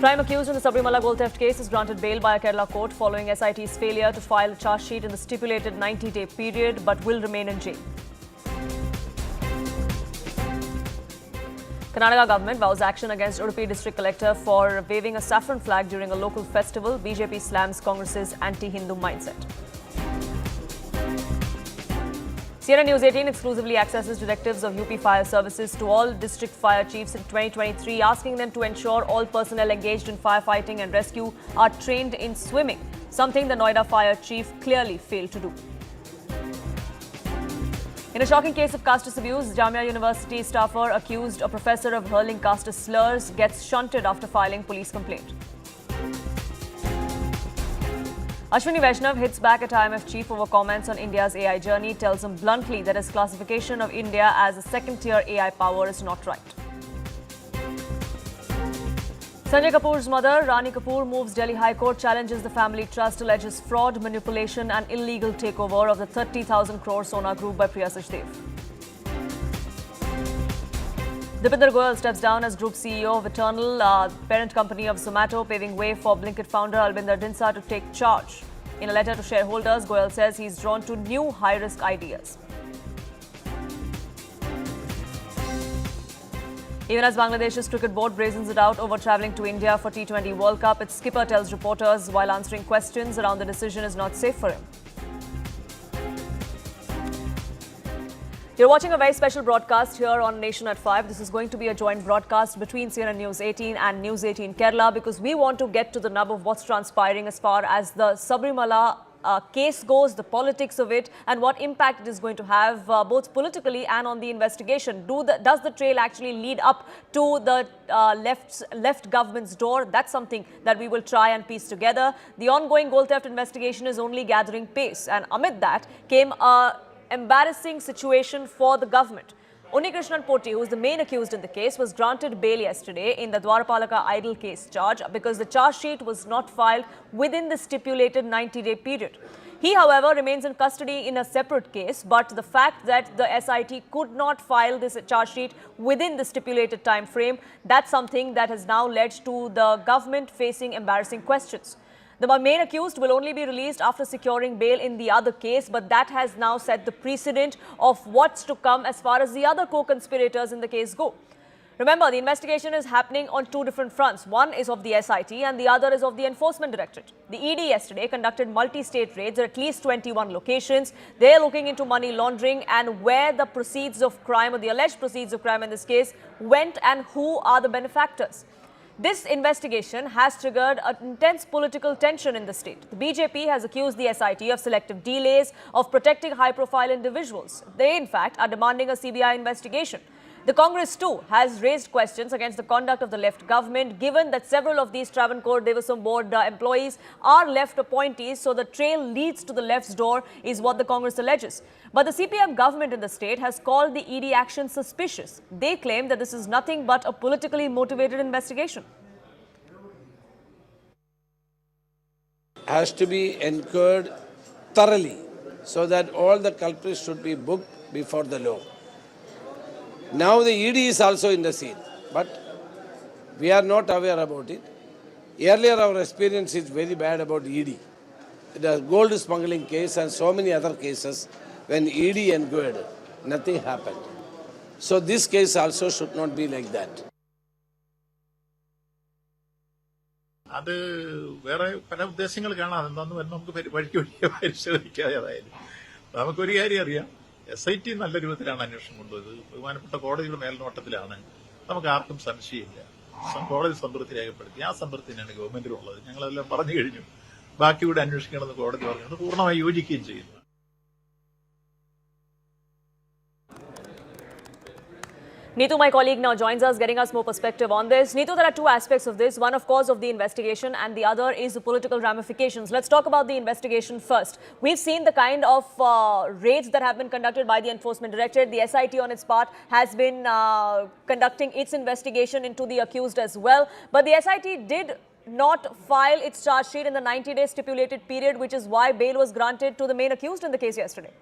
Crime accused in the Sabarimala gold theft case is granted bail by a Kerala court following SIT's failure to file a charge sheet in the stipulated 90-day period but will remain in jail. Karnataka government vows action against Udupi district collector for waving a saffron flag during a local festival. BJP slams Congress's anti-Hindu mindset. CNN News 18 exclusively accesses directives of UP Fire Services to all district fire chiefs in 2023, asking them to ensure all personnel engaged in firefighting and rescue are trained in swimming, something the Noida fire chief clearly failed to do. In a shocking case of casteist abuse, Jamia University staffer accused a professor of hurling casteist slurs gets shunted after filing police complaint. Ashwini Vaishnav hits back at IMF chief over comments on India's AI journey, tells him bluntly that his classification of India as a second-tier AI power is not right. Sunjay Kapur's mother, Rani Kapoor, moves Delhi High Court, challenges the family trust, alleges fraud, manipulation and illegal takeover of the 30,000 crore Sona Group by Priya Sachdev. Dipinder Goyal steps down as Group CEO of Eternal, parent company of Zomato, paving way for Blinkit founder Albinder Dinsa to take charge. In a letter to shareholders, Goyal says he's drawn to new high-risk ideas. Even as Bangladesh's cricket board brazens it out over travelling to India for T20 World Cup, its skipper tells reporters while answering questions around the decision is not safe for him. You're watching a very special broadcast here on Nation at 5. This is going to be a joint broadcast between CNN News 18 and News 18 Kerala because we want to get to the nub of what's transpiring as far as the Sabarimala case goes, the politics of it and what impact it is going to have both politically and on the investigation. Does the trail actually lead up to the left government's door? That's something that we will try and piece together. The ongoing gold theft investigation is only gathering pace, and amid that came a embarrassing situation for the government. Unnikrishnan Potti, who is the main accused in the case, was granted bail yesterday in the Dwarapalaka idol case charge because the charge sheet was not filed within the stipulated 90-day period. He, however, remains in custody in a separate case, but the fact that the SIT could not file this charge sheet within the stipulated time frame, that's something that has now led to the government facing embarrassing questions. The main accused will only be released after securing bail in the other case, but that has now set the precedent of what's to come as far as the other co-conspirators in the case go. Remember, the investigation is happening on two different fronts. One is of the SIT and the other is of the Enforcement Directorate. The ED yesterday conducted multi-state raids at least 21 locations. They're looking into money laundering and where the proceeds of crime or the alleged proceeds of crime in this case went and who are the benefactors. This investigation has triggered an intense political tension in the state. The BJP has accused the SIT of selective delays, of protecting high-profile individuals. They, in fact, are demanding a CBI investigation. The Congress, too, has raised questions against the conduct of the left government, given that several of these Travancore Devasam Board employees are left appointees, so the trail leads to the left's door, is what the Congress alleges. But the CPM government in the state has called the ED action suspicious. They claim that this is nothing but a politically motivated investigation. Has to be incurred thoroughly so that all the culprits should be booked before the law. Now the ED is also in the scene, but we are not aware about it. Earlier our experience is very bad about ED. The gold smuggling case and so many other cases, when ED inquired, nothing happened. So this case also should not be like that. അത് വേറെ പല ഉദ്ദേശങ്ങൾ കാണാം. അതെന്താന്ന് പറഞ്ഞാൽ നമുക്ക് വഴിക്ക് പരിശോധിക്കാതായാലും നമുക്കൊരു കാര്യം അറിയാം. SIT നല്ല രൂപത്തിലാണ് അന്വേഷണം കൊണ്ടുപോയത്. ബഹുമാനപ്പെട്ട കോടതിയുടെ മേൽനോട്ടത്തിലാണ്. നമുക്ക് ആർക്കും സംശയമില്ല. കോടതി സംതൃപ്തി രേഖപ്പെടുത്തി. ആ സംതൃപ്തിയാണ് ഗവൺമെന്റിനുള്ളത്. ഞങ്ങളെല്ലാം പറഞ്ഞു കഴിഞ്ഞു. ബാക്കിയൂടെ അന്വേഷിക്കണമെന്ന് കോടതി പറഞ്ഞു. അത് പൂർണ്ണമായി യോജിക്കുകയും ചെയ്യുന്നു. Neetu, my colleague, now joins us, getting us more perspective on this. Neetu, there are two aspects of this. One, of course, of the investigation, and the other is the political ramifications. Let's talk about the investigation first. We've seen the kind of raids that have been conducted by the Enforcement Directorate. The SIT, on its part, has been conducting its investigation into the accused as well. But the SIT did not file its charge sheet in the 90-day stipulated period, which is why bail was granted to the main accused in the case yesterday.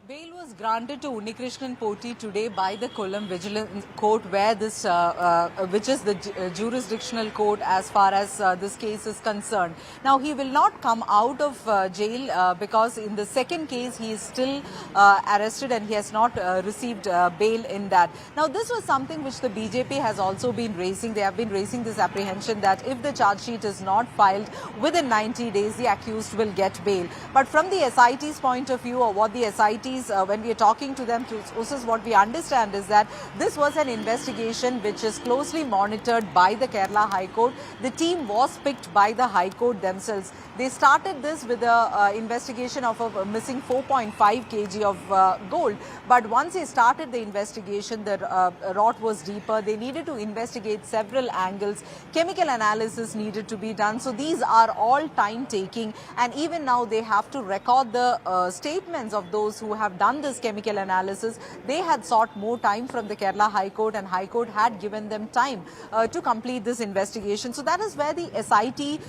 Bail was granted to Unnikrishnan Poti today by the Kollam Vigilance Court, where which is the jurisdictional court as far as this case is concerned. Now, he will not come out of jail because in the second case he is still arrested and he has not received bail in that. Now, this was something which the BJP has also been raising. They have been raising this apprehension that if the charge sheet is not filed within 90 days, the accused will get bail. But from the SIT's point of view, or what the SIT's, when we are talking to them, what we understand is that this was an investigation which is closely monitored by the Kerala High Court. The team was picked by the High Court themselves. They started this with an investigation of a missing 4.5 kg of gold. But once they started the investigation, the rot was deeper. They needed to investigate several angles. Chemical analysis needed to be done. So these are all time taking. And even now they have to record the statements of those who have done this chemical analysis. They had sought more time from the Kerala High Court, and High Court had given them time to complete this investigation. So that is where the SIT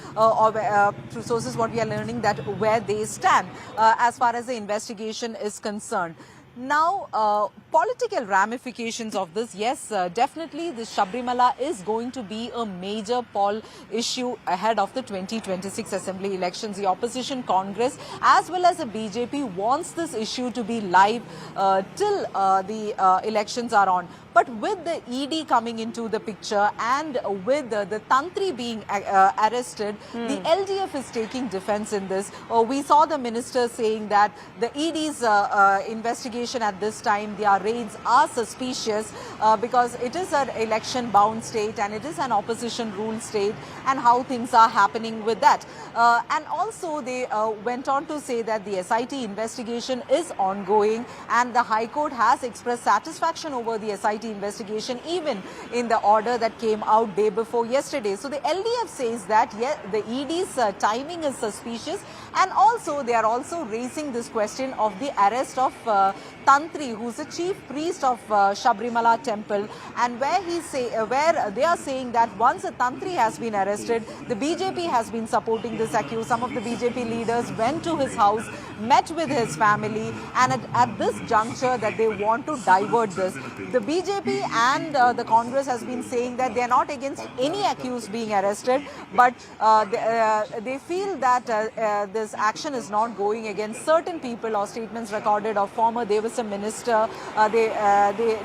through sources what we are learning that where they stand as far as the investigation is concerned. Now, political ramifications of this, yes, definitely this Sabarimala is going to be a major poll issue ahead of the 2026 Assembly elections. The opposition Congress as well as the BJP wants this issue to be live till the elections are on. But with the ED coming into the picture and with the Tantri being arrested, the LDF is taking defense in this. We saw the minister saying that the ED's investigation at this time, their raids are suspicious because it is an election-bound state and it is an opposition-ruled state, and how things are happening with that. And also they went on to say that the SIT investigation is ongoing and the High Court has expressed satisfaction over the SIT investigation, even in the order that came out day before yesterday. So the LDF says that the ED's timing is suspicious, and also they are also raising this question of the arrest of Tantri, who's the chief priest of Sabarimala temple, and where they are saying that once a Tantri has been arrested, the BJP has been supporting this accused. Some of the BJP leaders went to his house, met with his family, and at this juncture that they want to divert this. The BJP and the Congress has been saying that they are not against any accused being arrested, but they feel that this action is not going against certain people or statements recorded of former Devasam minister. They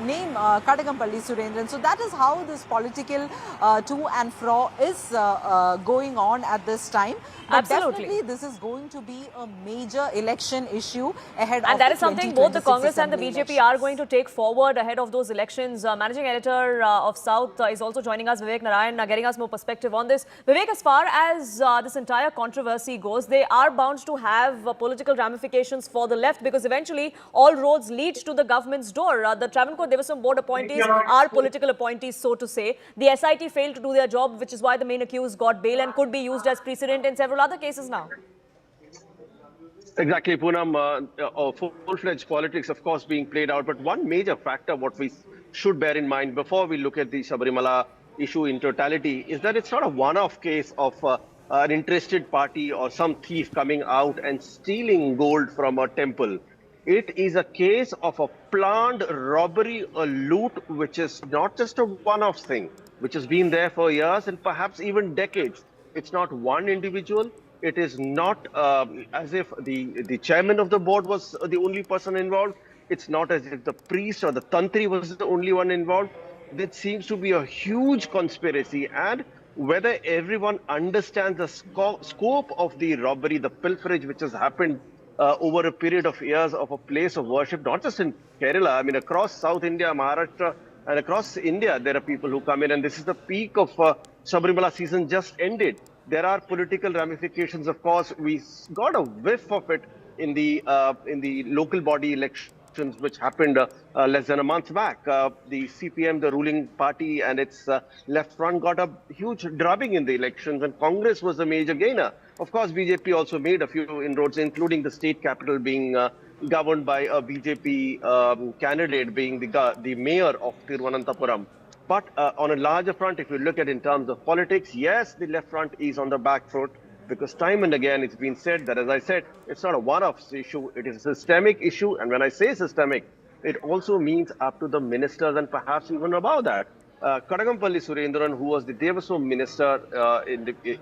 name Kadagampalli Surendran. So that is how this political to and fro is going on at this time. But Absolutely. Definitely this is going to be a major election issue ahead of the 2026 And that is something both the Congress and the BJP elections. are going to take forward ahead of those elections. Managing editor of South is also joining us, Vivek Narayan, getting us more perspective on this. Vivek, as far as this entire controversy goes, they are bound to have political ramifications for the left, because eventually all roads lead to the government's door. The Travancore Devasam Board appointees are political appointees, so to say. The SIT failed to do their job, which is why the main accused got bail and could be used as precedent in several other cases now. Exactly, Poonam. Full-fledged politics, of course, being played out. But one major factor, what we should bear in mind before we look at the Sabarimala issue in totality, is that it's not a one-off case of an interested party or some thief coming out and stealing gold from a temple. It is a case of a planned robbery, a loot, which is not just a one-off thing, which has been there for years and perhaps even decades. It's not one individual. It is not as if the chairman of the board was the only person involved. It's not as if the priest or the tantri was the only one involved. There seems to be a huge conspiracy, and whether everyone understands the scope of the robbery, the pilferage which has happened over a period of years of a place of worship, not just in Kerala, I mean across South India, Maharashtra, and across India, there are people who come in, and this is the peak of Sabarimala season just ended. There are political ramifications, of course. We got a whiff of it in the local body elections, which happened less than a month back. The CPM, the ruling party, and its left front got a huge drubbing in the elections, and Congress was a major gainer. Of course, BJP also made a few inroads, including the state capital being governed by a BJP candidate, being the mayor of Thiruvananthapuram. But on a larger front, if you look at in terms of politics, yes, the left front is on the back foot. because time and again it's been said that, as I said, it's not a one-off issue, it is a systemic issue. And when I say systemic, it also means up to the ministers and perhaps even above that. Kadagampalli Surendran, who was the Devaswam minister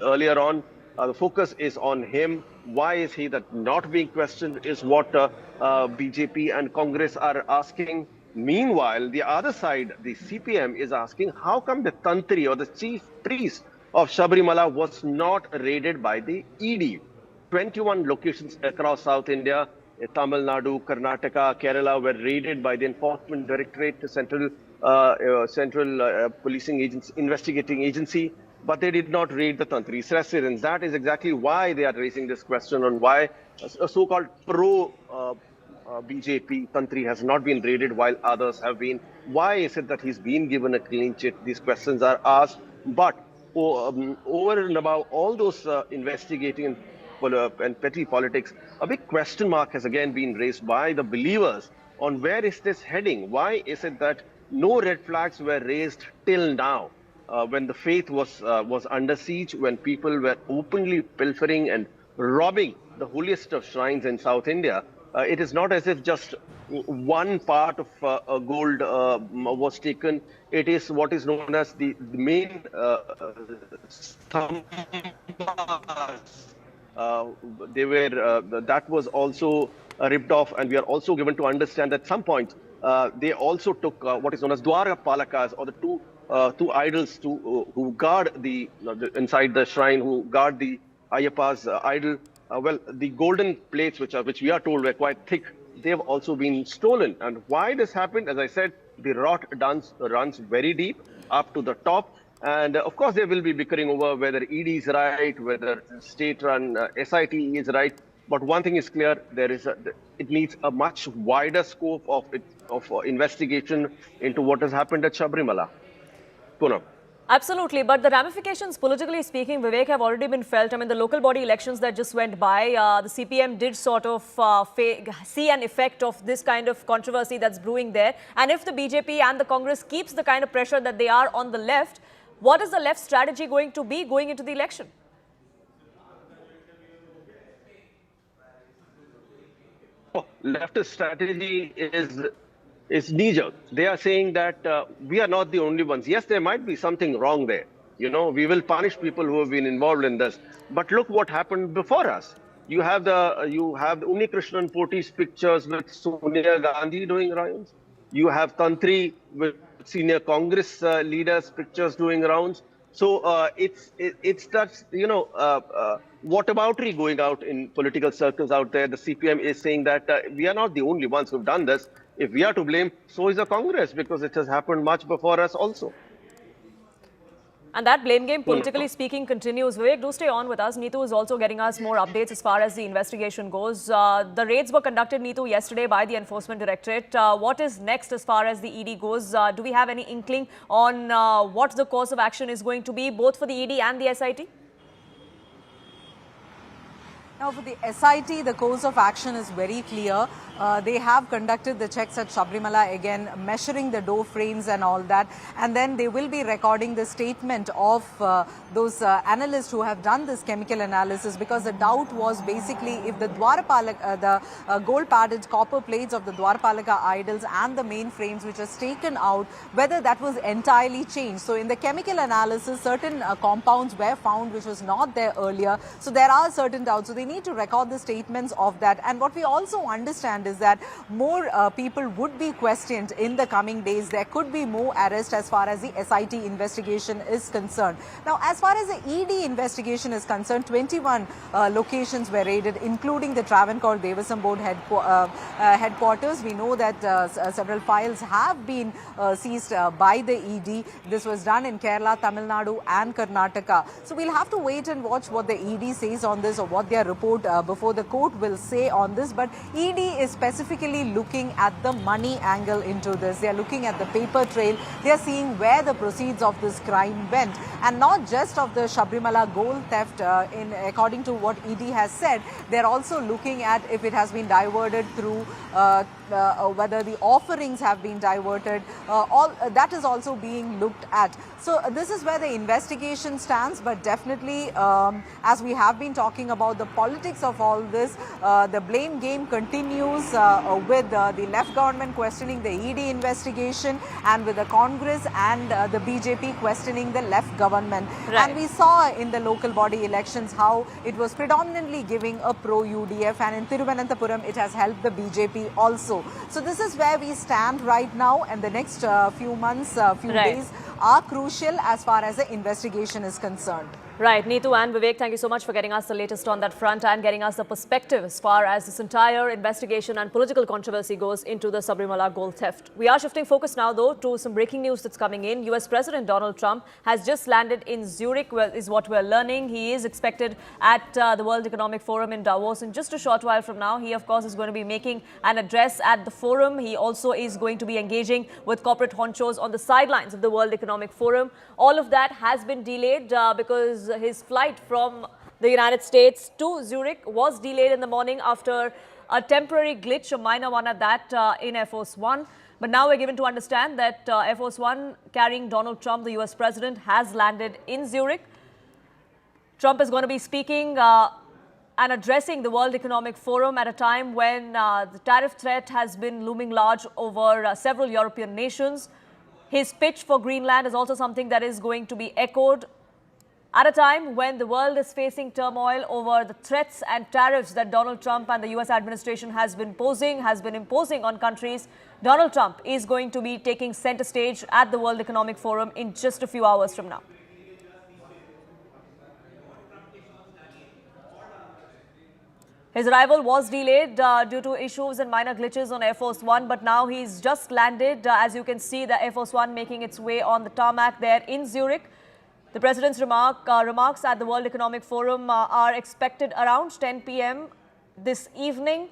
earlier on, the focus is on him. Why is he that not being questioned is what BJP and Congress are asking. Meanwhile, the other side, the CPM, is asking how come the Tantri or the chief priest of Sabarimala was not raided by the ED. 21 locations across South India, Tamil Nadu, Karnataka, Kerala were raided by the Enforcement Directorate, the Central Policing Agency, Investigating Agency, but they did not raid the Tantris' residence. That is exactly why they are raising this question on why a so-called pro-BJP Tantri has not been raided while others have been. Why is it that he's been given a clean chit? These questions are asked, but over and above all those investigating and petty politics, a big question mark has again been raised by the believers on where is this heading? Why is it that no red flags were raised till now? When the faith was under siege, when people were openly pilfering and robbing the holiest of shrines in South India, it is not as if just one part of gold was taken. It is what is known as the main that was also ripped off, and we are also given to understand that at some point they also took what is known as Dwara Palakas, or the two idols who guard the inside the shrine, who guard the Ayyappa's idol. Well, the golden plates, which we are told were quite thick, they have also been stolen. And why this happened, as I said, the rot runs very deep up to the top. And of course, they will be bickering over whether ED is right, whether state-run SIT is right. But one thing is clear: it needs a much wider scope of investigation into what has happened at Sabarimala. Poonam. Absolutely, but the ramifications, politically speaking, Vivek, have already been felt. I mean, the local body elections that just went by, the CPM did sort of see an effect of this kind of controversy that's brewing there. And if the BJP and the Congress keeps the kind of pressure that they are on the left, what is the left strategy going to be going into the election? Leftist strategy is knee-jerk. They are saying that we are not the only ones. Yes, there might be something wrong there. You know, we will punish people who have been involved in this. But look what happened before us. You have the Unikrishnan Poti's pictures with Sonia Gandhi doing rounds. You have Tantri with senior Congress leaders' pictures doing rounds. So it's that, whataboutery going out in political circles out there. The CPM is saying that we are not the only ones who've done this. If we are to blame, so is the Congress, because it has happened much before us also. And that blame game, politically speaking, continues. Vivek, do stay on with us. Neetu is also getting us more updates as far as the investigation goes. The raids were conducted, Neetu, yesterday by the Enforcement Directorate. What is next as far as the ED goes? Do we have any inkling on what the course of action is going to be, both for the ED and the SIT? Now, for the SIT, the course of action is very clear. They have conducted the checks at Sabarimala again, measuring the door frames and all that. And then they will be recording the statement of those analysts who have done this chemical analysis, because the doubt was basically if the gold-padded copper plates of the Dwarapalaka idols and the main frames which was taken out, whether that was entirely changed. So in the chemical analysis, certain compounds were found which was not there earlier. So there are certain doubts. So they need to record the statements of that. And what we also understand is that more people would be questioned in the coming days. There could be more arrests as far as the SIT investigation is concerned. Now, as far as the ED investigation is concerned, 21 locations were raided, including the Travancore Devasam Board headquarters. We know that several files have been seized by the ED. This was done in Kerala, Tamil Nadu and Karnataka. So we'll have to wait and watch what the ED says on this, or what their report before the court will say on this. But ED is specifically looking at the money angle into this. They are looking at the paper trail. They are seeing where the proceeds of this crime went, and not just of the Sabarimala gold theft. According to what ED has said, they are also looking at if it has been diverted through whether the offerings have been diverted. All that is also being looked at. So this is where the investigation stands. But definitely, as we have been talking about the politics of all this, the blame game continues with the left government questioning the ED investigation, and with the Congress and the BJP questioning the left government. Right. And we saw in the local body elections how it was predominantly giving a pro-UDF, and in Thiruvananthapuram it has helped the BJP also. So this is where we stand right now, and the next few months, few days are crucial as far as the investigation is concerned. Right, Neetu and Vivek, thank you so much for getting us the latest on that front and getting us the perspective as far as this entire investigation and political controversy goes into the Sabarimala gold theft. We are shifting focus now, though, to some breaking news that's coming in. US President Donald Trump has just landed in Zurich, is what we're learning. He is expected at the World Economic Forum in Davos in just a short while from now. He, of course, is going to be making an address at the forum. He also is going to be engaging with corporate honchos on the sidelines of the World Economic Forum. All of that has been delayed because his flight from the United States to Zurich was delayed in the morning after a temporary glitch, a minor one at that, in Air Force One. But now we're given to understand that Air Force One carrying Donald Trump, the US president, has landed in Zurich. Trump is going to be speaking and addressing the World Economic Forum at a time when the tariff threat has been looming large over several European nations. His pitch for Greenland is also something that is going to be echoed at a time when the world is facing turmoil over the threats and tariffs that Donald Trump and the US administration has been imposing on countries. Donald Trump is going to be taking center stage at the World Economic Forum in just a few hours from now. His arrival was delayed due to issues and minor glitches on Air Force One, but now he's just landed. As you can see, the Air Force One making its way on the tarmac there in Zurich. The president's remarks at the World Economic Forum are expected around 10 p.m. this evening.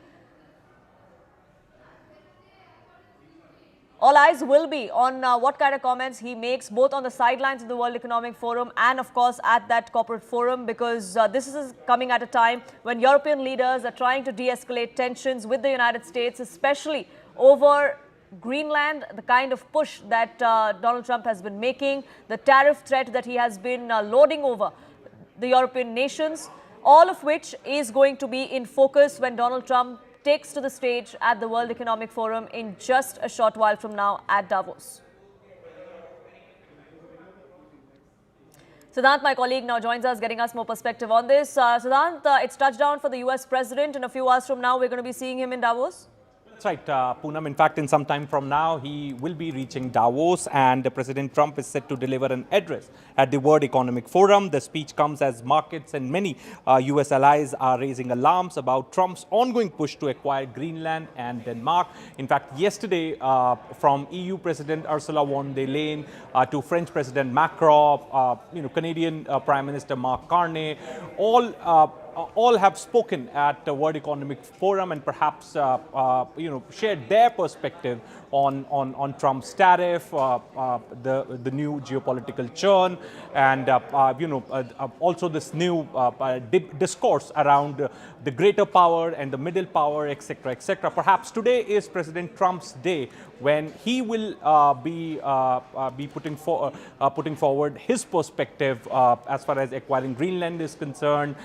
All eyes will be on what kind of comments he makes, both on the sidelines of the World Economic Forum and, of course, at that corporate forum, because this is coming at a time when European leaders are trying to de-escalate tensions with the United States, especially over Greenland, the kind of push that Donald Trump has been making, the tariff threat that he has been loading over the European nations, all of which is going to be in focus when Donald Trump takes to the stage at the World Economic Forum in just a short while from now at Davos. Siddhant, my colleague, now joins us, getting us more perspective on this. Siddhant, it's touchdown for the US president. In a few hours from now, we're going to be seeing him in Davos. That's right, Poonam. In fact, in some time from now, he will be reaching Davos, and President Trump is set to deliver an address at the World Economic Forum. The speech comes as markets and many US allies are raising alarms about Trump's ongoing push to acquire Greenland and Denmark. In fact, yesterday, from EU President Ursula von der Leyen to French President Macron, Canadian Prime Minister Mark Carney, all have spoken at the World Economic Forum and perhaps shared their perspective on Trump's tariff, the new geopolitical churn, and also this new discourse around the greater power and the middle power, etc., etc. Perhaps today is President Trump's day when he will be putting forward his perspective as far as acquiring Greenland is concerned,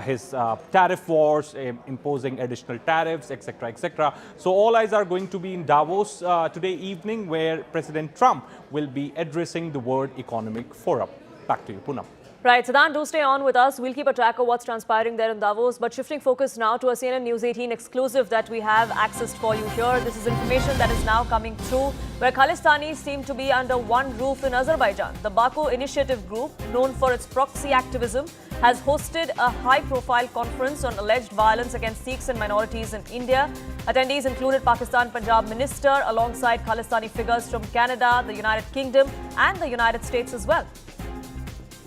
his tariff wars, imposing additional tariffs, etc., etc. So all eyes are going to be in Davos today evening, where President Trump will be addressing the World Economic Forum. Back to you, Poonam. Right, Siddhant, do stay on with us. We'll keep a track of what's transpiring there in Davos. But shifting focus now to a CNN News 18 exclusive that we have accessed for you here. This is information that is now coming through, where Khalistanis seem to be under one roof in Azerbaijan. The Baku Initiative Group, known for its proxy activism, has hosted a high-profile conference on alleged violence against Sikhs and minorities in India. Attendees included Pakistan Punjab Minister alongside Khalistani figures from Canada, the United Kingdom and the United States as well.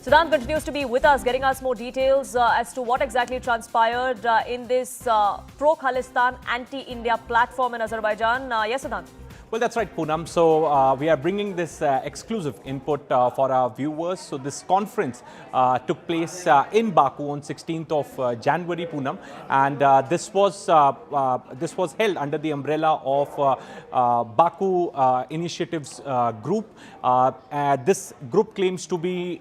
Siddhant continues to be with us, getting us more details as to what exactly transpired in this pro-Khalistan, anti-India platform in Azerbaijan. Yes, Siddhant. Well, that's right, Poonam. So we are bringing this exclusive input for our viewers. So this conference took place in Baku on 16th of January, Poonam, and this was held under the umbrella of Baku Initiatives Group. This group claims to be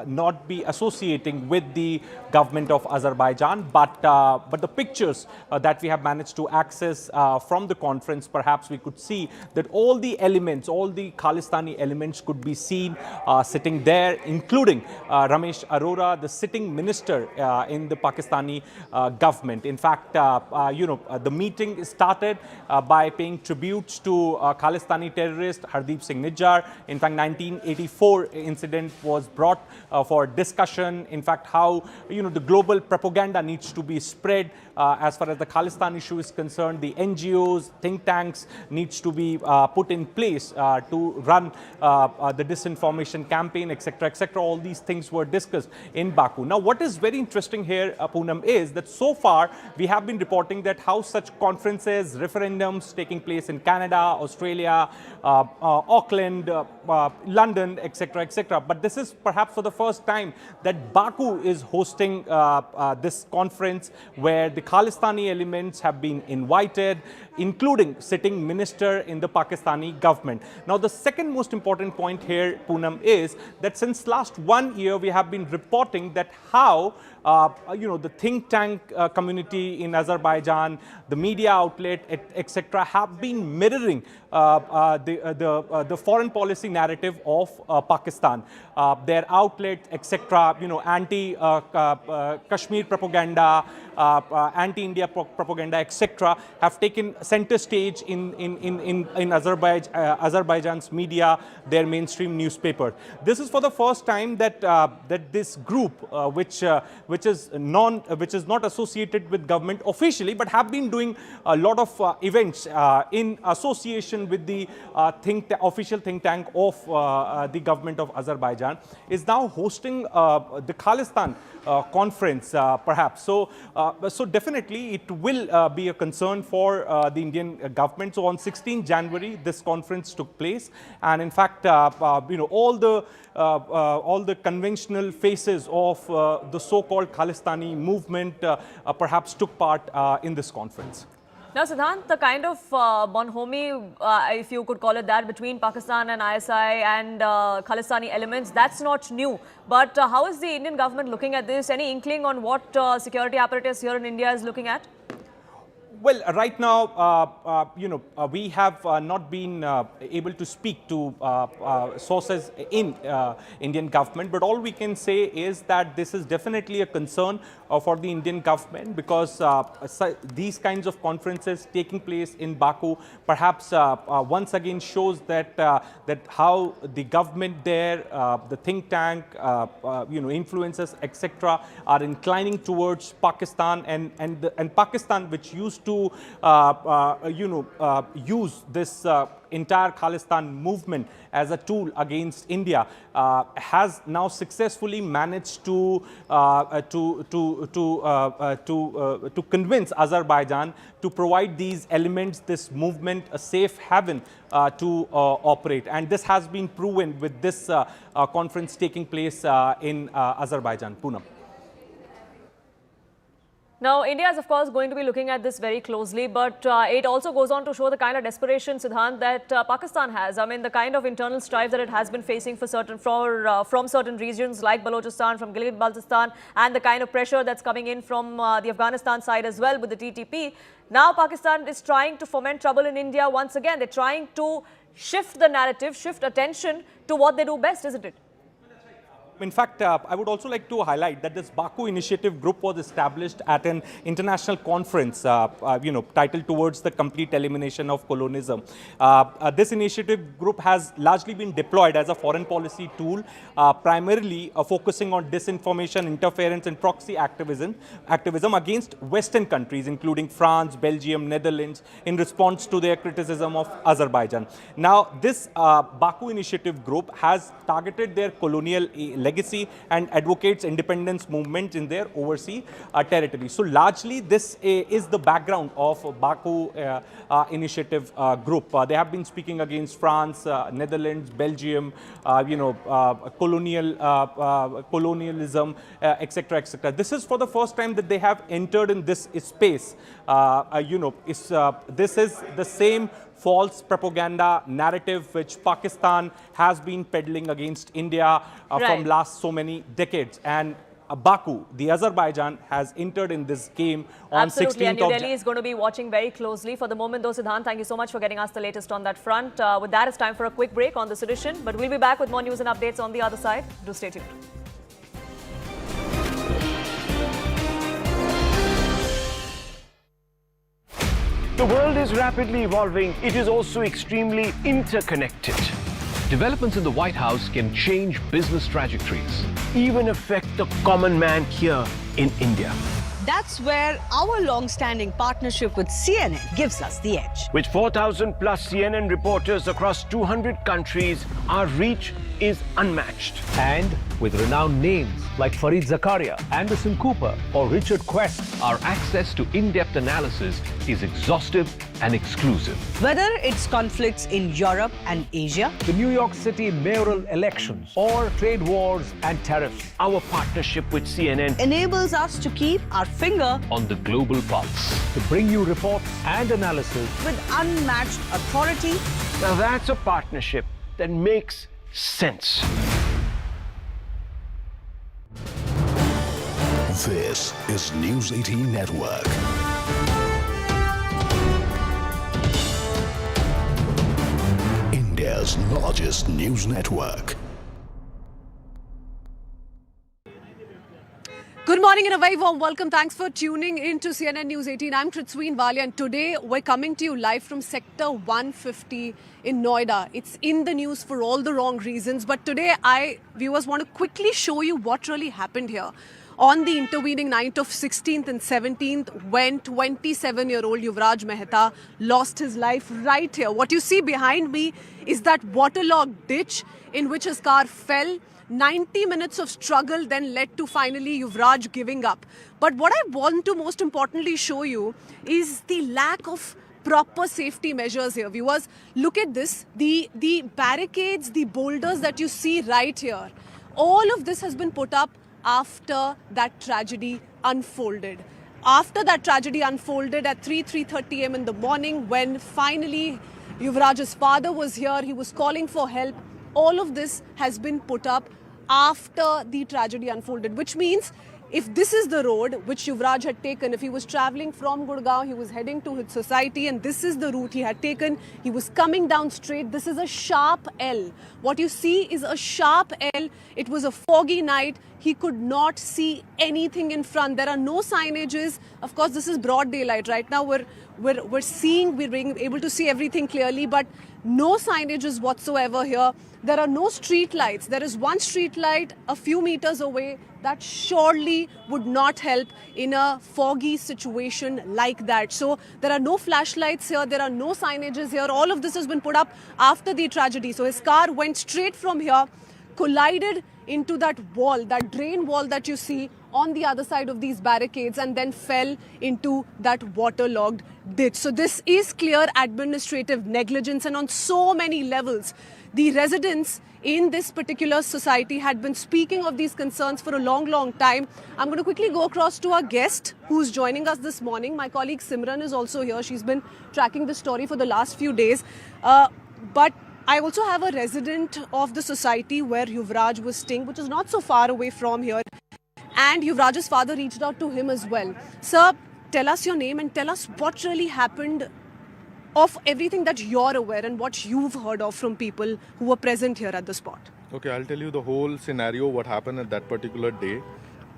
not be associating with the government of Azerbaijan, but the pictures that we have managed to access from the conference, perhaps we could see that all the elements, all the Khalistani elements could be seen sitting there, including Ramesh Arora, the sitting minister in the Pakistani government. In fact, the meeting started by paying tributes to Khalistani terrorist Hardeep Singh Nijjar. In fact, 1984 incident was brought for discussion. In fact, how the global propaganda needs to be spread as far as the Khalistan issue is concerned. The NGOs, think tanks needs to be put in place to run the disinformation campaign, etc., etc. All these things were discussed in Baku. Now, what is very interesting here, Poonam, is that so far we have been reporting that how such conferences, referendums taking place in Canada, Australia, Auckland, London, etc., etc. But this is perhaps for the first time that Baku is hosting this conference where the Khalistani elements have been invited, including sitting minister in the Pakistani government. Now, the second most important point here, Poonam, is that since last 1 year, we have been reporting that how the think tank community in Azerbaijan, the media outlet, etc., have been mirroring the foreign policy narrative of Pakistan. Their outlets, etc., anti-Kashmir propaganda, anti-India propaganda, etc., have taken center stage in Azerbaijan's media, their mainstream newspaper. This is for the first time that this group, which is not associated with government officially, but have been doing a lot of events in association with the official think tank of the government of Azerbaijan, is now hosting the Khalistan conference, perhaps. So definitely it will be a concern for the Indian government. So on 16 January, this conference took place, and in fact, all the conventional faces of the so-called Khalistani movement perhaps took part in this conference. Now, Siddhant, the kind of bonhomie, if you could call it that, between Pakistan and ISI and Khalistani elements, that's not new. But how is the Indian government looking at this? Any inkling on what security apparatus here in India is looking at? Well, right now, we have not been able to speak to sources in Indian government, but all we can say is that this is definitely a concern for the Indian government, because these kinds of conferences taking place in Baku perhaps once again shows that how the government there, the think tank, influencers, etc., are inclining towards Pakistan, and Pakistan, which used to use this entire Khalistan movement as a tool against India, has now successfully managed to convince Azerbaijan to provide these elements, this movement, a safe haven to operate. And this has been proven with this conference taking place in Azerbaijan. Poonam. Now, India is, of course, going to be looking at this very closely, but it also goes on to show the kind of desperation, Siddhant, that Pakistan has. I mean, the kind of internal strife that it has been facing from certain regions like Balochistan, from Gilgit-Baltistan, and the kind of pressure that's coming in from the Afghanistan side as well with the TTP. Now, Pakistan is trying to foment trouble in India once again. They're trying to shift the narrative, shift attention to what they do best, isn't it? In fact, I would also like to highlight that this Baku Initiative Group was established at an international conference, titled Towards the Complete Elimination of Colonialism. This initiative group has largely been deployed as a foreign policy tool, primarily focusing on disinformation, interference, and proxy activism against Western countries, including France, Belgium, Netherlands, in response to their criticism of Azerbaijan. Now, this Baku Initiative Group has targeted their colonial legacy and advocates independence movement in their overseas territory. So largely this is the background of Baku initiative group. They have been speaking against France, Netherlands, Belgium, colonialism, etc., etc. This is for the first time that they have entered in this space. This is the same false propaganda narrative which Pakistan has been peddling against India from last so many decades. And Baku, the Azerbaijan, has entered in this game on 16th Absolutely, and of New Delhi is going to be watching very closely. For the moment, though, Siddhant, thank you so much for getting us the latest on that front. With that, it's time for a quick break on this edition, but we'll be back with more news and updates on the other side. Do stay tuned. The world is rapidly evolving. It is also extremely interconnected. Developments in the White House can change business trajectories. Even affect the common man here in India. That's where our long-standing partnership with CNN gives us the edge. With 4,000 plus CNN reporters across 200 countries, our reach is unmatched. And with renowned names like Fareed Zakaria, Anderson Cooper, or Richard Quest, our access to in-depth analysis is exhaustive and exclusive. Whether it's conflicts in Europe and Asia, The New York City mayoral elections, or trade wars and tariffs, Our partnership with CNN enables us to keep our finger on the global pulse, to bring you reports and analysis with unmatched authority. Now that's a partnership that makes sense. This is News 18 Network. India's largest news network. Good morning and a very warm welcome. Thanks for tuning in to CNN News 18. I'm Tritsween Walia, and today we're coming to you live from Sector 150 in Noida. It's in the news for all the wrong reasons, but today viewers want to quickly show you what really happened here on the intervening night of 16th and 17th when 27-year-old Yuvraj Mehta lost his life right here. What you see behind me is that waterlogged ditch in which his car fell. 90 minutes of struggle then led to finally Yuvraj giving up. But what I want to most importantly show you is the lack of proper safety measures here. Viewers, look at this. The barricades, the boulders that you see right here, all of this has been put up after that tragedy unfolded. After that tragedy unfolded at 3:30 a.m. in the morning, when finally Yuvraj's father was here, he was calling for help. All of this has been put up after the tragedy unfolded, which means if this is the road which Yuvraj had taken, if he was traveling from Gurgaon, he was heading to his society, and this is the route he had taken, he was coming down straight. This is a sharp L. What you see is a sharp L. It was a foggy night. He could not see anything in front. There are no signages. Of course, this is broad daylight. Right now, we're being able to see everything clearly, but no signages whatsoever here. There are no street lights. There is one street light a few meters away. That surely would not help in a foggy situation like that. So there are no flashlights here. There are no signages here. All of this has been put up after the tragedy. So his car went straight from here, collided into that wall, that drain wall that you see on the other side of these barricades, and then fell into that waterlogged ditch. So this is clear administrative negligence, and on so many levels. The residents in this particular society had been speaking of these concerns for a long, long time. I'm going to quickly go across to our guest who's joining us this morning. My colleague Simran is also here. She's been tracking this story for the last few days. But I also have a resident of the society where Yuvraj was staying, which is not so far away from here. And Yuvraj's father reached out to him as well. Sir, tell us your name and tell us what really happened of everything that you're aware and what you've heard of from people who were present here at the spot. Okay, I'll tell you the whole scenario, what happened at that particular day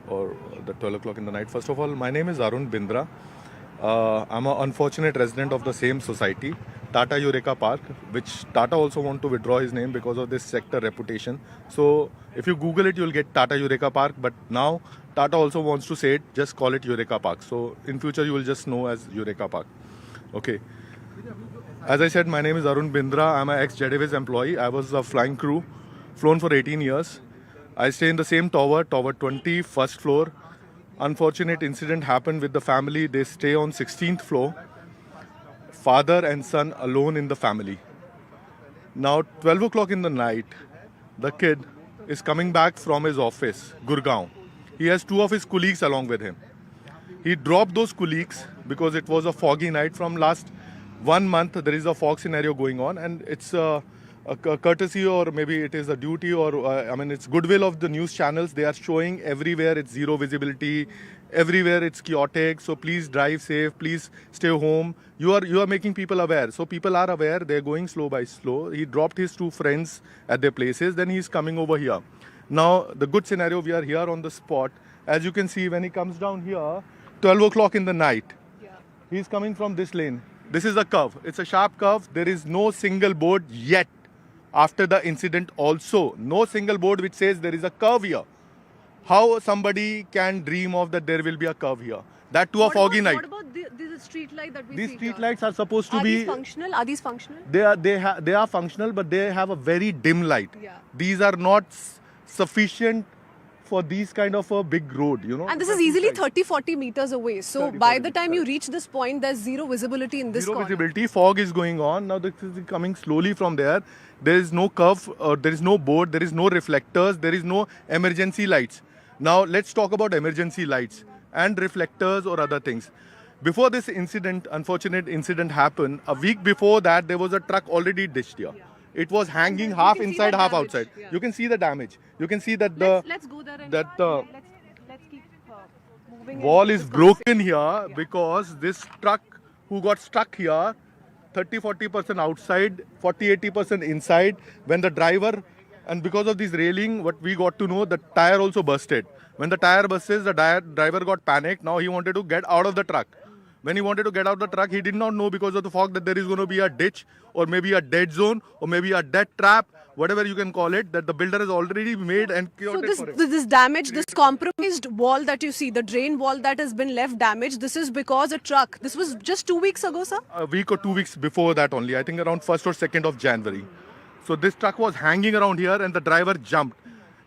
or the 12 o'clock in the night. First of all, my name is Arun Bindra. I'm an unfortunate resident of the same society, Tata Eureka Park, which Tata also want to withdraw his name because of this sector reputation. So if you Google it, you'll get Tata Eureka Park. But now Tata also wants to say it, just call it Eureka Park. So in future, you will just know as Eureka Park. Okay. As I said, my name is Arun Bindra. I'm an ex-Jediviz employee. I was a flying crew, flown for 18 years. I stay in the same tower, Tower 20, first floor. Unfortunate incident happened with the family. They stay on 16th floor. Father and son alone in the family. Now, 12 o'clock in the night, the kid is coming back from his office, Gurgaon. He has two of his colleagues along with him. He dropped those colleagues because it was a foggy night. From last 1 month, there is a fog scenario going on, and it's a courtesy, or maybe it is a duty, or it's goodwill of the news channels. They are showing everywhere it's zero visibility, everywhere it's chaotic. So please drive safe, please stay home. You are making people aware. So people are aware. They're going slow by slow. He dropped his two friends at their places. Then he's coming over here. Now the good scenario, we are here on the spot. As you can see, when he comes down here, 12 o'clock in the night, he's coming from this lane. This is a curve. It's a sharp curve. There is no single board yet. After the incident also, no single board which says there is a curve here. How somebody can dream of that there will be a curve here? That too a foggy night. What about the street light that we These see street here? lights are supposed to Are be... these functional? Are these functional? They are functional, but they have a very dim light. Yeah. These are not sufficient for these kind of a big road, you know. And this is easily 30-40 meters away. So by the time you reach this point, there's zero visibility in this Zero corner. visibility, fog is going on. Now this is coming slowly from there. There is no curve, there is no board, there is no reflectors, there is no emergency lights. Now let's talk about emergency lights and reflectors or other things. Before this incident, unfortunate incident happened, a week before that there was a truck already ditched here. It was hanging half inside, half outside. Yeah. You can see the damage. You can see that the Let's go there and that the let's keep moving. wall is broken here because this truck who got stuck here, 30-40% outside, 40-80% inside. When the driver, and because of this railing, what we got to know, the tire also busted. When the tire bursts, the driver got panicked. Now he wanted to get out of the truck. When he wanted to get out of the truck, he did not know because of the fog that there is going to be a ditch or maybe a dead zone or maybe a dead trap, whatever you can call it, that the builder has already made and So created for it. this damage, this compromised wall that you see, the drain wall that has been left damaged, this is because a truck. This was just 2 weeks ago, sir? A week or 2 weeks before that only, I think around 1st or 2nd of January. So this truck was hanging around here and the driver jumped.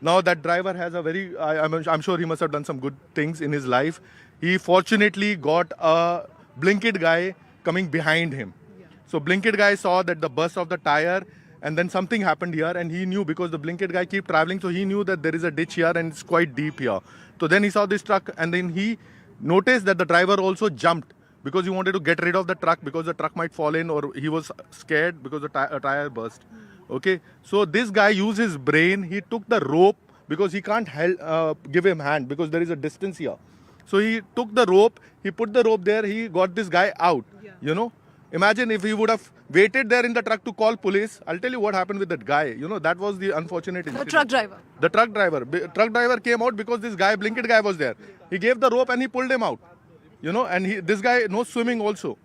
Now that driver has a very, I'm sure he must have done some good things in his life. He fortunately got a Blinkit guy coming behind him. So Blinkit guy saw that the burst of the tire, and then something happened here, and he knew because the Blinkit guy keep traveling, so he knew that there is a ditch here and it's quite deep here. So then he saw this truck and then he noticed that the driver also jumped because he wanted to get rid of the truck because the truck might fall in, or he was scared because the tire burst. Okay, so this guy used his brain. He took the rope because he can't give him hand because there is a distance here. So he took the rope, he put the rope there, he got this guy out, you know. Imagine if he would have waited there in the truck to call police. I'll tell you what happened with that guy. You know, that was the unfortunate incident. The truck driver. The truck driver. Truck driver came out because this guy, Blinkit guy, was there. He gave the rope and he pulled him out. You know, and this guy knows swimming also.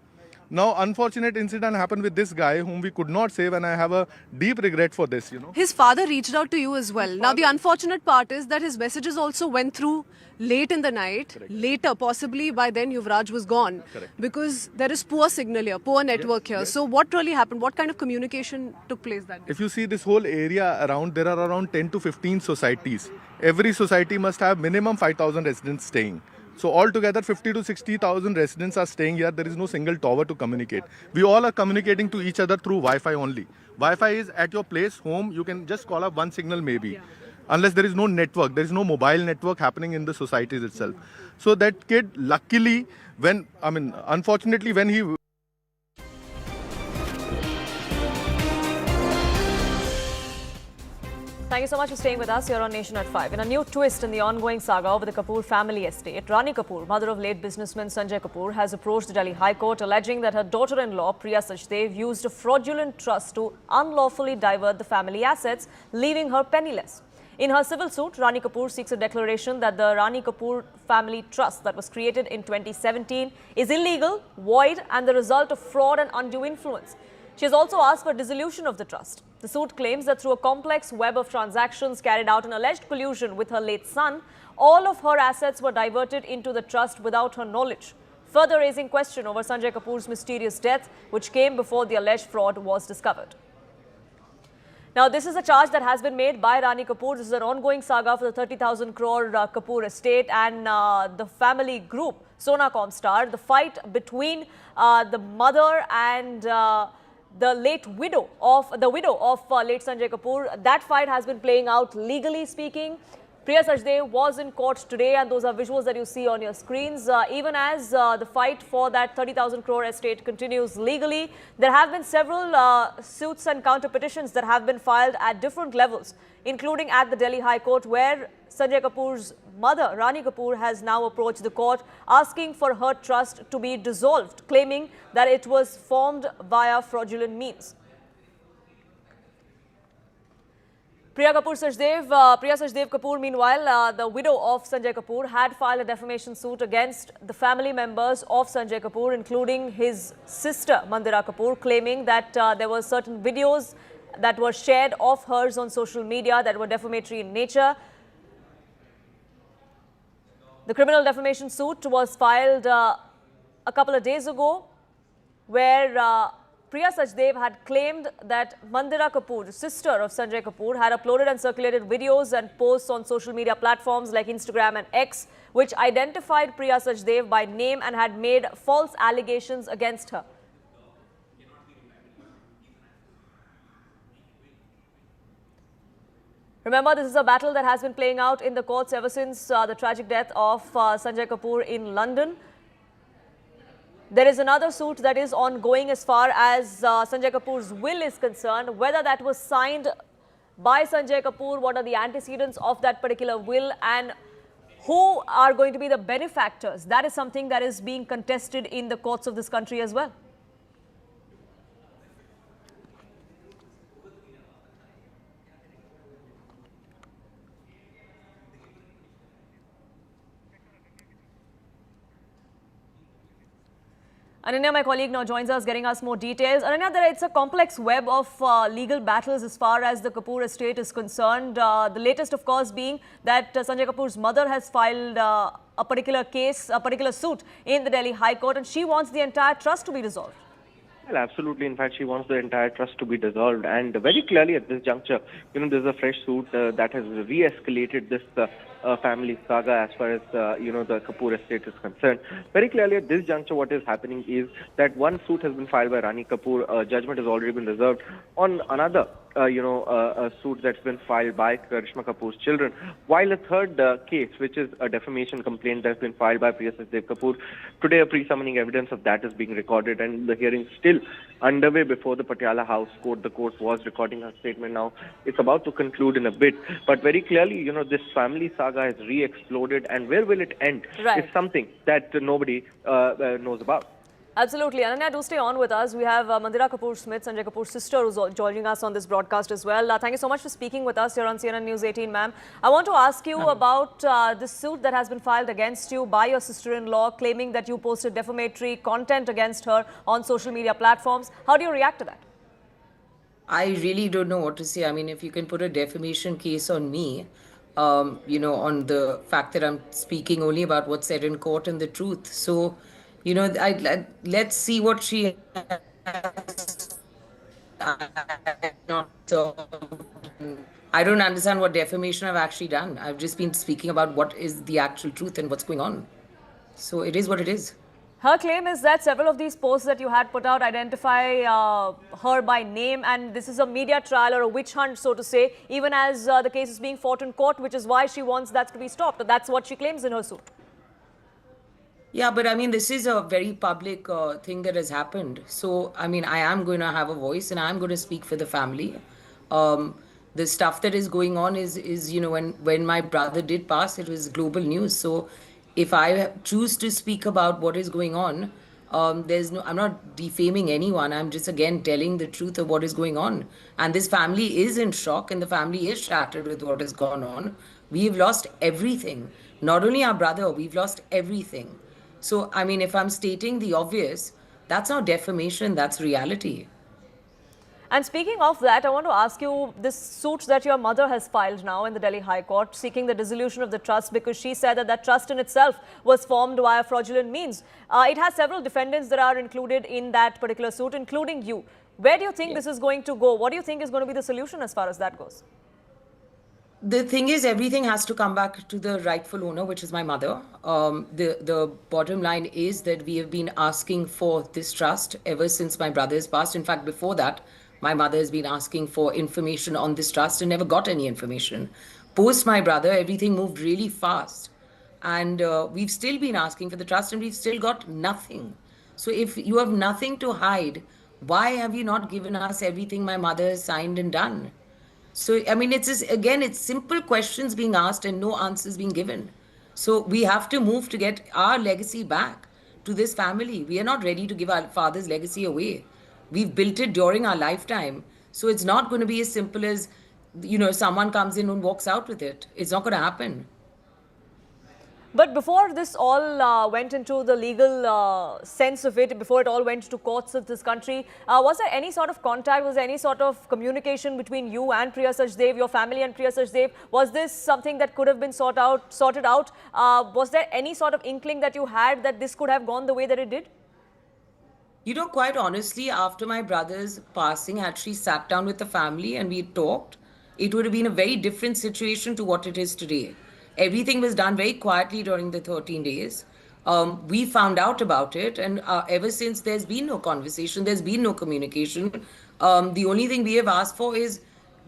Now, unfortunate incident happened with this guy whom we could not save, and I have a deep regret for this, you know. His father reached out to you as well. Now, the unfortunate part is that his messages also went through late in the night. Correct. Later, possibly by then Yuvraj was gone. Correct. Because there is poor signal here, poor network here. Yes. So what really happened? What kind of communication took place that day? If you see this whole area around, there are around 10 to 15 societies. Every society must have minimum 5,000 residents staying. So altogether 50 to 60,000 residents are staying here. There is no single tower to communicate. We all are communicating to each other through Wi-Fi only. Wi-Fi is at your place, home. You can just call up one signal maybe. Yeah. Unless there is no network, there is no mobile network happening in the societies itself. So that kid, luckily, unfortunately, when he... Thank you so much for staying with us here on Nation at 5. In a new twist in the ongoing saga over the Kapoor family estate, Rani Kapoor, mother of late businessman Sunjay Kapur, has approached the Delhi High Court alleging that her daughter-in-law Priya Sachdev used a fraudulent trust to unlawfully divert the family assets, leaving her penniless. In her civil suit, Rani Kapoor seeks a declaration that the Rani Kapoor family trust that was created in 2017 is illegal, void and the result of fraud and undue influence. She has also asked for dissolution of the trust. The suit claims that through a complex web of transactions carried out in alleged collusion with her late son, all of her assets were diverted into the trust without her knowledge, further raising question over Sunjay Kapoor's mysterious death, which came before the alleged fraud was discovered. Now, this is a charge that has been made by Rani Kapoor. This is an ongoing saga for the 30,000 crore Kapoor estate and the family group, Sonacom star. The fight between the mother and the widow of late Sunjay Kapur. That fight has been playing out legally speaking. Priya Sachdev was in court today, and those are visuals that you see on your screens. Even as the fight for that 30,000 crore estate continues legally, there have been several suits and counter petitions that have been filed at different levels, including at the Delhi High Court, where Sunjay Kapur's mother, Rani Kapoor, has now approached the court asking for her trust to be dissolved, claiming that it was formed via fraudulent means. Priya Sachdev Kapoor, meanwhile, the widow of Sunjay Kapur, had filed a defamation suit against the family members of Sunjay Kapur, including his sister Mandira Kapoor, claiming that there were certain videos that were shared of hers on social media that were defamatory in nature. The criminal defamation suit was filed a couple of days ago, where Priya Sachdev had claimed that Mandira Kapoor, the sister of Sunjay Kapur, had uploaded and circulated videos and posts on social media platforms like Instagram and X, which identified Priya Sachdev by name and had made false allegations against her. Remember, this is a battle that has been playing out in the courts ever since the tragic death of Sunjay Kapur in London. There is another suit that is ongoing as far as Sunjay Kapur's will is concerned. Whether that was signed by Sunjay Kapur, what are the antecedents of that particular will, and who are going to be the benefactors, that is something that is being contested in the courts of this country as well. Ananya, my colleague, now joins us, getting us more details. Ananya, it's a complex web of legal battles as far as the Kapoor estate is concerned. The latest, of course, being that Sunjay Kapur's mother has filed a particular case, a particular suit in the Delhi High Court, and she wants the entire trust to be dissolved. Well, absolutely. In fact, she wants the entire trust to be dissolved. And very clearly at this juncture, there's a fresh suit that has re-escalated this family saga as far as, the Kapoor estate is concerned. Very clearly at this juncture, what is happening is that one suit has been filed by Rani Kapoor. Judgment has already been reserved on another a suit that's been filed by Karishma Kapoor's children, while a third case, which is a defamation complaint that's been filed by Priya Sachdev Kapoor. Today, a pre-summoning evidence of that is being recorded, and the hearing is still underway before the Patiala House Court. The court was recording her statement now. It's about to conclude in a bit, but very clearly, this family saga has re-exploded, and where will it end? Right. It's something that nobody knows about. Absolutely. Ananya, do stay on with us. We have Mandira Kapoor Smith, Sunjay Kapur's sister, who's joining us on this broadcast as well. Thank you so much for speaking with us here on CNN News 18, ma'am. I want to ask you about this suit that has been filed against you by your sister-in-law, claiming that you posted defamatory content against her on social media platforms. How do you react to that? I really don't know what to say. I mean, if you can put a defamation case on me, on the fact that I'm speaking only about what's said in court and the truth. So, let's see what she has. I don't understand what defamation I've actually done. I've just been speaking about what is the actual truth and what's going on. So it is what it is. Her claim is that several of these posts that you had put out identify her by name, and this is a media trial or a witch hunt, so to say, even as the case is being fought in court, which is why she wants that to be stopped. That's what she claims in her suit. Yeah, but I mean, this is a very public thing that has happened. So, I mean, I am going to have a voice and I'm going to speak for the family. The stuff that is going on is when my brother did pass, it was global news. So, if I choose to speak about what is going on, I'm not defaming anyone. I'm just, again, telling the truth of what is going on. And this family is in shock and the family is shattered with what has gone on. We've lost everything. Not only our brother, we've lost everything. So, I mean, if I'm stating the obvious, that's not defamation, that's reality. And speaking of that, I want to ask you this suit that your mother has filed now in the Delhi High Court, seeking the dissolution of the trust because she said that trust in itself was formed via fraudulent means. It has several defendants that are included in that particular suit, including you. Where do you think this is going to go? What do you think is going to be the solution as far as that goes? The thing is, everything has to come back to the rightful owner, which is my mother. The bottom line is that we have been asking for this trust ever since my brother's passed. In fact, before that, my mother has been asking for information on this trust and never got any information. Post my brother, everything moved really fast. And we've still been asking for the trust and we've still got nothing. So if you have nothing to hide, why have you not given us everything my mother has signed and done? So, I mean, it's just, again, it's simple questions being asked and no answers being given. So we have to move to get our legacy back to this family. We are not ready to give our father's legacy away. We've built it during our lifetime. So it's not going to be as simple as, someone comes in and walks out with it. It's not going to happen. But before this all went into the legal sense of it, before it all went to courts of this country, was there any sort of contact, was there any sort of communication between you and Priya Sachdev, your family and Priya Sachdev? Was this something that could have been sorted out? Was there any sort of inkling that you had that this could have gone the way that it did? Quite honestly, after my brother's passing, had she sat down with the family and we talked, it would have been a very different situation to what it is today. Everything was done very quietly during the 13 days. We found out about it, and ever since there's been no conversation, there's been no communication. The only thing we have asked for is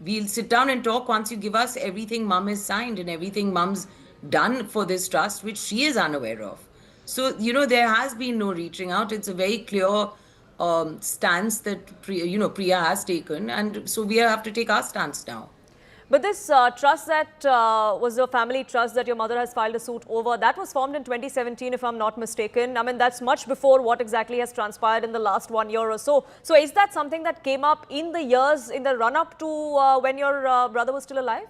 we'll sit down and talk once you give us everything mum has signed and everything mum's done for this trust, which she is unaware of. So, there has been no reaching out. It's a very clear stance that Priya has taken, and so we have to take our stance now. But this trust that was a family trust that your mother has filed a suit over, that was formed in 2017, if I'm not mistaken. I mean, that's much before what exactly has transpired in the last 1 year or so. So is that something that came up in the years, in the run-up to when your brother was still alive?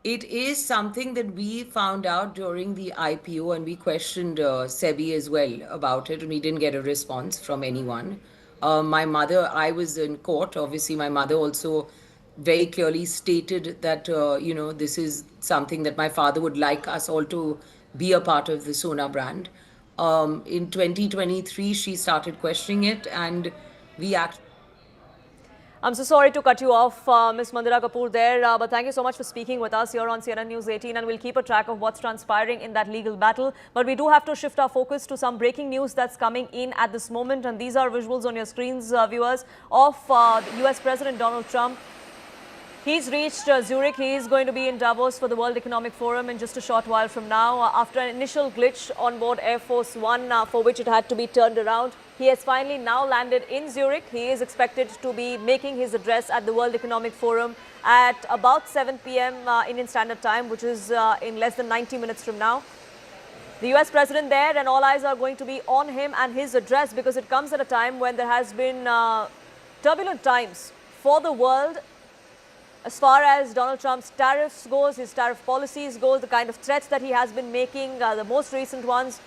It is something that we found out during the IPO, and we questioned SEBI as well about it, and we didn't get a response from anyone. My mother, I was in court. Obviously, my mother also very clearly stated that, this is something that my father would like us all to be a part of the Sona brand. In 2023, she started questioning it, and we actually... I'm so sorry to cut you off, Ms. Mandira Kapoor there, but thank you so much for speaking with us here on CNN News 18, and we'll keep a track of what's transpiring in that legal battle. But we do have to shift our focus to some breaking news that's coming in at this moment, and these are visuals on your screens, viewers, of US President Donald Trump. He's reached Zurich. He is going to be in Davos for the World Economic Forum in just a short while from now. After an initial glitch on board Air Force One, for which it had to be turned around, he has finally now landed in Zurich. He is expected to be making his address at the World Economic Forum at about 7 p.m. Indian Standard Time, which is in less than 90 minutes from now. The US President there, and all eyes are going to be on him and his address, because it comes at a time when there has been turbulent times for the world. As far as Donald Trump's tariffs goes, his tariff policies goes, the kind of threats that he has been making, the most recent ones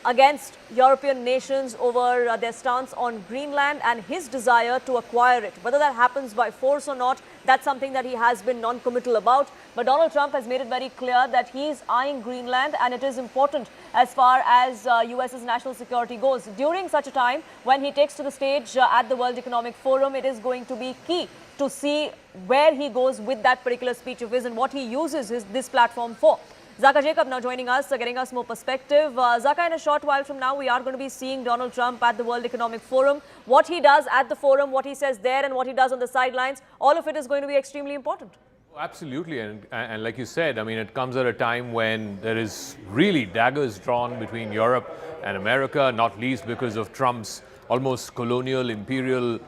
against European nations over their stance on Greenland and his desire to acquire it. Whether that happens by force or not, that's something that he has been non-committal about. But Donald Trump has made it very clear that he is eyeing Greenland, and it is important as far as US's national security goes. During such a time, when he takes to the stage at the World Economic Forum, it is going to be key to see where he goes with that particular speech of his and what he uses this platform for. Zaka Jacob now joining us, getting us more perspective. Zaka, in a short while from now, we are going to be seeing Donald Trump at the World Economic Forum. What he does at the forum, what he says there, and what he does on the sidelines, all of it is going to be extremely important. Absolutely, and like you said, I mean, it comes at a time when there is really daggers drawn between Europe and America, not least because of Trump's almost colonial, imperial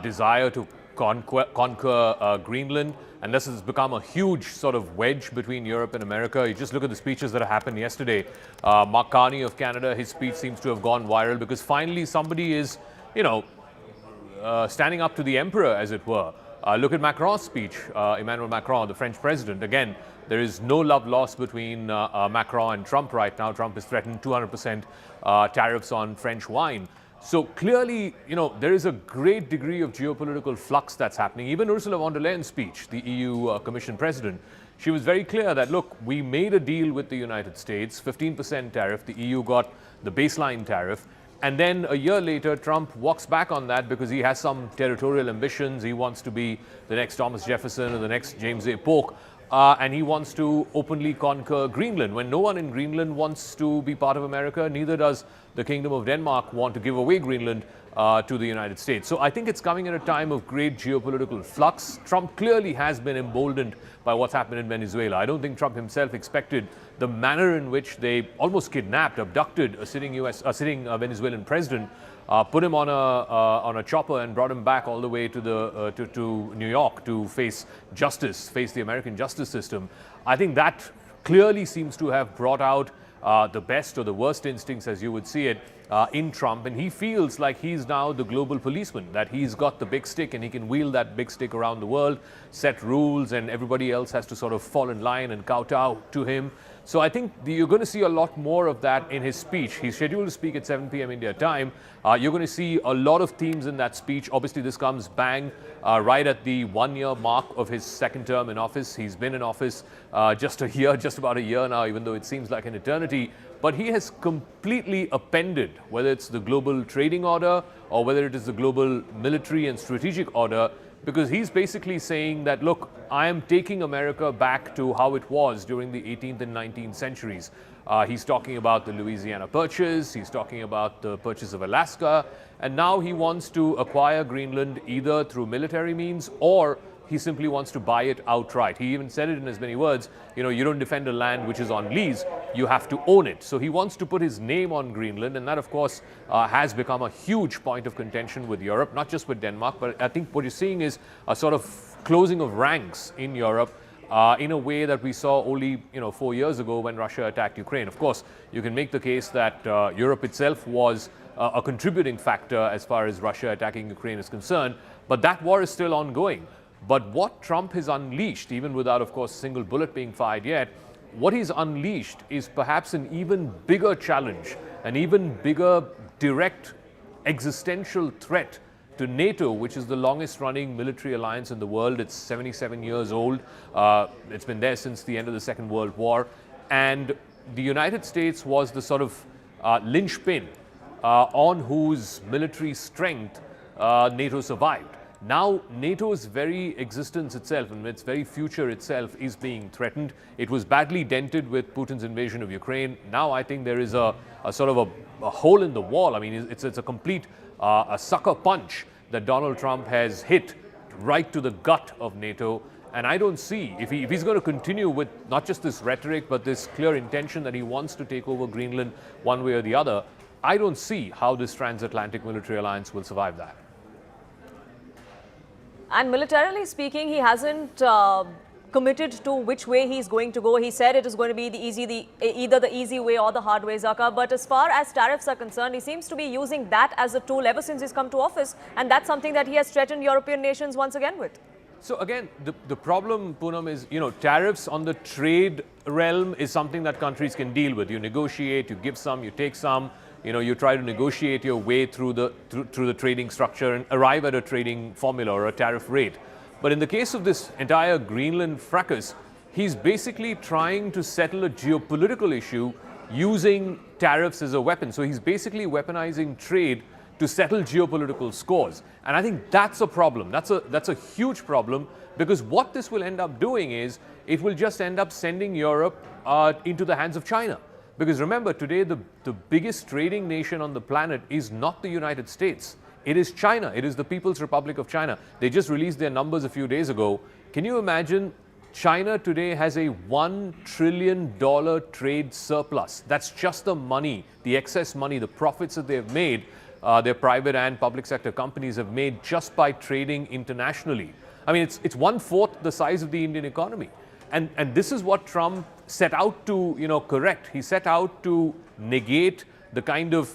desire to conquer Greenland, and this has become a huge sort of wedge between Europe and America. You just look at the speeches that happened yesterday. Mark Carney of Canada, his speech seems to have gone viral because finally somebody is, standing up to the emperor, as it were. Look at Macron's speech, Emmanuel Macron, the French president. Again, there is no love lost between Macron and Trump right now. Trump has threatened 200% tariffs on French wine. So clearly, there is a great degree of geopolitical flux that's happening. Even Ursula von der Leyen's speech, the EU Commission president, she was very clear that, look, we made a deal with the United States, 15% tariff. The EU got the baseline tariff. And then a year later, Trump walks back on that because he has some territorial ambitions. He wants to be the next Thomas Jefferson or the next James A. Polk. And he wants to openly conquer Greenland. When no one in Greenland wants to be part of America, neither does the Kingdom of Denmark want to give away Greenland to the United States. So I think it's coming at a time of great geopolitical flux. Trump clearly has been emboldened by what's happened in Venezuela. I don't think Trump himself expected the manner in which they almost kidnapped, abducted a sitting Venezuelan president, put him on a chopper and brought him back all the way to to New York to face justice, face the American justice system. I think that clearly seems to have brought out the best or the worst instincts, as you would see it, in Trump. And he feels like he's now the global policeman, that he's got the big stick and he can wield that big stick around the world, set rules, and everybody else has to sort of fall in line and kowtow to him. So I think you're going to see a lot more of that in his speech. He's scheduled to speak at 7 p.m. India time. You're going to see a lot of themes in that speech. Obviously, this comes bang right at the 1-year mark of his second term in office. He's been in office just about a year now, even though it seems like an eternity. But he has completely upended, whether it's the global trading order or whether it is the global military and strategic order, because he's basically saying that, look, I am taking America back to how it was during the 18th and 19th centuries. He's talking about the Louisiana Purchase, he's talking about the purchase of Alaska, and now he wants to acquire Greenland either through military means or he simply wants to buy it outright. He even said it in as many words, you know, you don't defend a land which is on lease, you have to own it. So he wants to put his name on Greenland, and that, of course, has become a huge point of contention with Europe, not just with Denmark, but I think what you're seeing is a sort of closing of ranks in Europe in a way that we saw only 4 years ago when Russia attacked Ukraine. Of course, you can make the case that Europe itself was a contributing factor as far as Russia attacking Ukraine is concerned, but that war is still ongoing. But what Trump has unleashed, even without, of course, a single bullet being fired yet, what he's unleashed is perhaps an even bigger challenge, an even bigger direct existential threat to NATO, which is the longest running military alliance in the world. It's 77 years old. It's been there since the end of the Second World War. And the United States was the sort of linchpin on whose military strength NATO survived. Now, NATO's very existence itself and its very future itself is being threatened. It was badly dented with Putin's invasion of Ukraine. Now, I think there is a sort of a hole in the wall. I mean, it's a complete a sucker punch that Donald Trump has hit right to the gut of NATO. And I don't see, if he's going to continue with not just this rhetoric, but this clear intention that he wants to take over Greenland one way or the other, I don't see how this transatlantic military alliance will survive that. And militarily speaking, he hasn't committed to which way he's going to go. He said it is going to be either the easy way or the hard way, Zaka. But as far as tariffs are concerned, he seems to be using that as a tool ever since he's come to office. And that's something that he has threatened European nations once again with. So again, the problem, Poonam, is, tariffs on the trade realm is something that countries can deal with. You negotiate, you give some, you take some. You try to negotiate your way through the trading structure and arrive at a trading formula or a tariff rate. But in the case of this entire Greenland fracas, he's basically trying to settle a geopolitical issue using tariffs as a weapon. So he's basically weaponizing trade to settle geopolitical scores. And I think that's a problem. That's a huge problem, because what this will end up doing is it will just end up sending Europe into the hands of China. Because remember, today the biggest trading nation on the planet is not the United States. It is China. It is the People's Republic of China. They just released their numbers a few days ago. Can you imagine? China today has a $1 trillion trade surplus. That's just the money, the excess money, the profits that they've made, their private and public sector companies have made just by trading internationally. I mean, it's 1/4 the size of the Indian economy. And this is what Trump set out to, correct. He set out to negate the kind of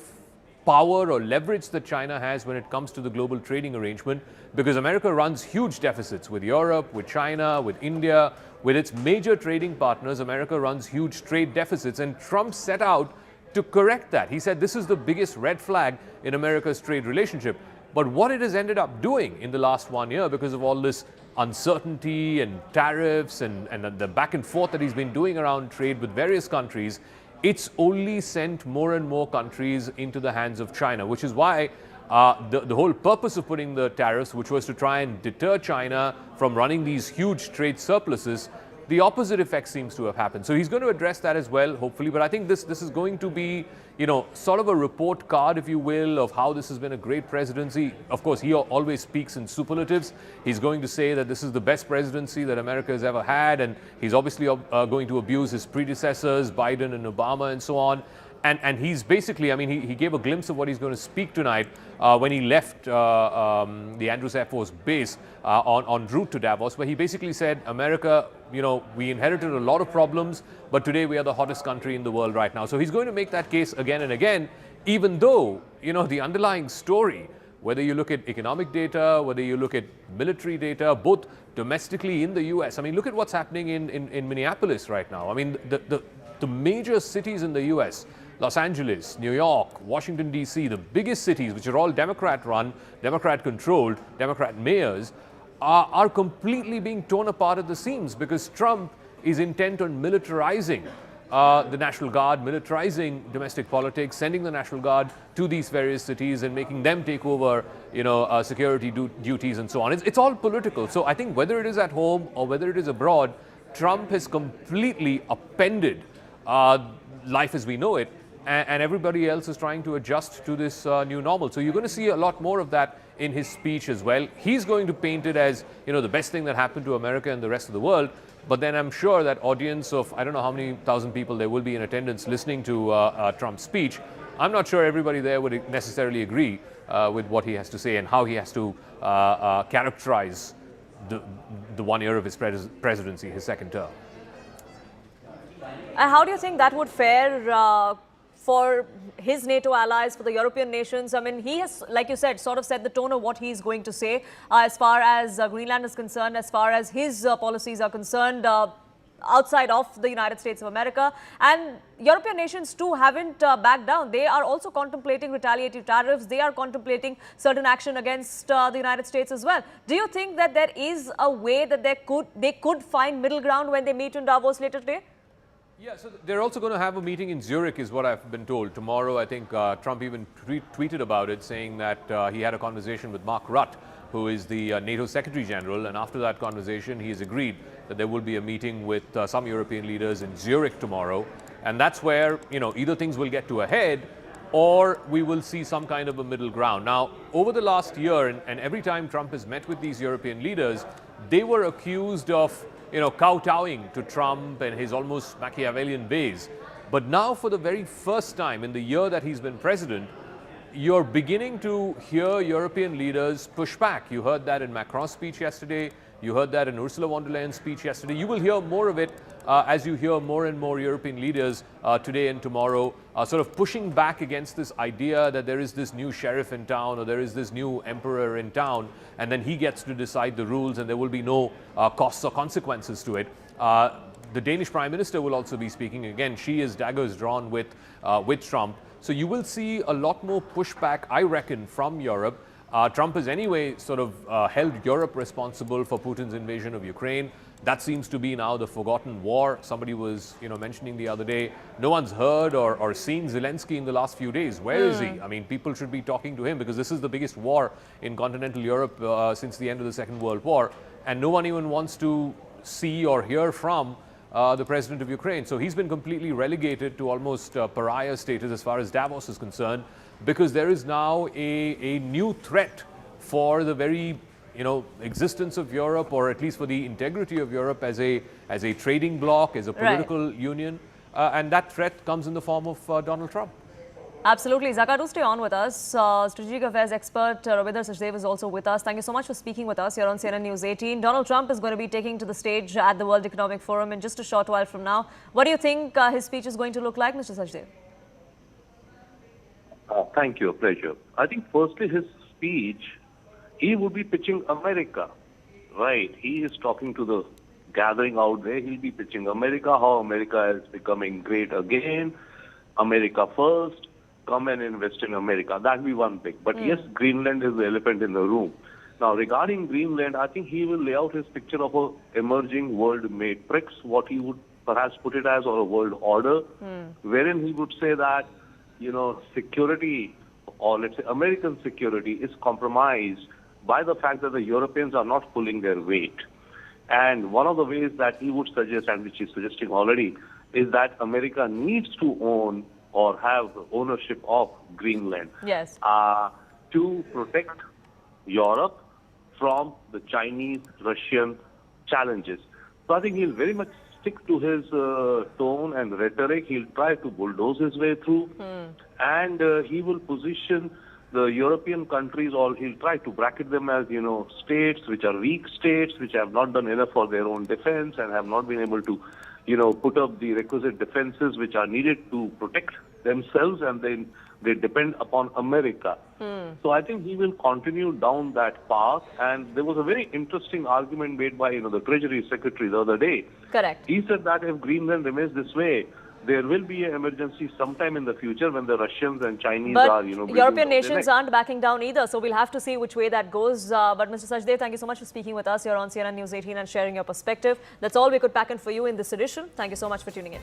power or leverage that China has when it comes to the global trading arrangement, because America runs huge deficits with Europe, with China, with India, with its major trading partners. America runs huge trade deficits, and Trump set out to correct that. He said this is the biggest red flag in America's trade relationship. But what it has ended up doing in the last 1 year, because of all this uncertainty and tariffs and the back and forth that he's been doing around trade with various countries, it's only sent more and more countries into the hands of China, which is why the whole purpose of putting the tariffs, which was to try and deter China from running these huge trade surpluses, the opposite effect seems to have happened. So he's going to address that as well, hopefully. But I think this is going to be, sort of a report card, if you will, of how this has been a great presidency. Of course, he always speaks in superlatives. He's going to say that this is the best presidency that America has ever had. And he's obviously going to abuse his predecessors, Biden and Obama and so on. And he's basically, I mean, he gave a glimpse of what he's going to speak tonight when he left the Andrews Air Force Base en route to Davos, where he basically said, America, we inherited a lot of problems, but today we are the hottest country in the world right now. So he's going to make that case again and again, even though, the underlying story, whether you look at economic data, whether you look at military data, both domestically in the US. I mean, look at what's happening in Minneapolis right now. I mean, the major cities in the US, Los Angeles, New York, Washington, D.C., the biggest cities, which are all Democrat-run, Democrat-controlled, Democrat mayors, are completely being torn apart at the seams because Trump is intent on militarizing the National Guard, militarizing domestic politics, sending the National Guard to these various cities and making them take over, security duties and so on. It's all political. So I think whether it is at home or whether it is abroad, Trump has completely upended life as we know it, and everybody else is trying to adjust to this new normal. So you're going to see a lot more of that in his speech as well. He's going to paint it as, the best thing that happened to America and the rest of the world. But then I'm sure that audience of, I don't know how many thousand people there will be in attendance listening to Trump's speech. I'm not sure everybody there would necessarily agree with what he has to say and how he has to characterize the 1 year of his presidency, his second term. How do you think that would fare for his NATO allies, for the European nations? I mean, he has, like you said, sort of set the tone of what he's going to say as far as Greenland is concerned, as far as his policies are concerned outside of the United States of America. And European nations too haven't backed down. They are also contemplating retaliatory tariffs. They are contemplating certain action against the United States as well. Do you think that there is a way that they could find middle ground when they meet in Davos later today? Yeah, so they're also going to have a meeting in Zurich, is what I've been told. Tomorrow, I think Trump even tweeted about it, saying that he had a conversation with Mark Rutte, who is the NATO Secretary General. And after that conversation, he has agreed that there will be a meeting with some European leaders in Zurich tomorrow. And that's where, either things will get to a head or we will see some kind of a middle ground. Now, over the last year, and every time Trump has met with these European leaders, they were accused of kowtowing to Trump and his almost Machiavellian ways. But now, for the very first time in the year that he's been president, you're beginning to hear European leaders push back. You heard that in Macron's speech yesterday. You heard that in Ursula von der Leyen's speech yesterday. You will hear more of it as you hear more and more European leaders today and tomorrow sort of pushing back against this idea that there is this new sheriff in town or there is this new emperor in town, and then he gets to decide the rules and there will be no costs or consequences to it. The Danish Prime Minister will also be speaking. Again, she is daggers drawn with Trump. So you will see a lot more pushback, I reckon, from Europe. Trump has anyway sort of held Europe responsible for Putin's invasion of Ukraine. That seems to be now the forgotten war. Somebody was, mentioning the other day, no one's heard or seen Zelensky in the last few days. Where is he? I mean, people should be talking to him because this is the biggest war in continental Europe since the end of the Second World War. And no one even wants to see or hear from the president of Ukraine. So he's been completely relegated to almost pariah status as far as Davos is concerned, because there is now a new threat for the very existence of Europe, or at least for the integrity of Europe as a trading bloc, as a political union, and that threat comes in the form of Donald Trump. Absolutely. Zaka, do stay on with us. Strategic Affairs expert Ravindra Sachdev is also with us. Thank you so much for speaking with us here on CNN News 18. Donald Trump is going to be taking to the stage at the World Economic Forum in just a short while from now. What do you think his speech is going to look like, Mr. Sachdev? Thank you. A pleasure. I think firstly his speech, he would be pitching America, right? He is talking to the gathering out there. He'll be pitching America, how America is becoming great again, America first, come and invest in America. That will be one thing. But yes, Greenland is the elephant in the room. Now, regarding Greenland, I think he will lay out his picture of a emerging world matrix, what he would perhaps put it as, or a world order, wherein he would say that, security, or let's say American security, is compromised by the fact that the Europeans are not pulling their weight. And one of the ways that he would suggest, and which he's suggesting already, is that America needs to own or have ownership of Greenland. Yes. To protect Europe from the Chinese, Russian challenges. So I think he'll very much stick to his tone and rhetoric. He'll try to bulldoze his way through. And he will position the European countries, or he'll try to bracket them as, states which are weak states, which have not done enough for their own defense and have not been able to, put up the requisite defenses which are needed to protect themselves, and then they depend upon America. So I think he will continue down that path. And there was a very interesting argument made by, the Treasury Secretary the other day. Correct. He said that if Greenland remains this way, there will be an emergency sometime in the future when the Russians and Chinese but are, European nations aren't backing down either, so we'll have to see which way that goes. But Mr. Sachdev, thank you so much for speaking with us here on CNN News 18 and sharing your perspective. That's all we could pack in for you in this edition. Thank you so much for tuning in.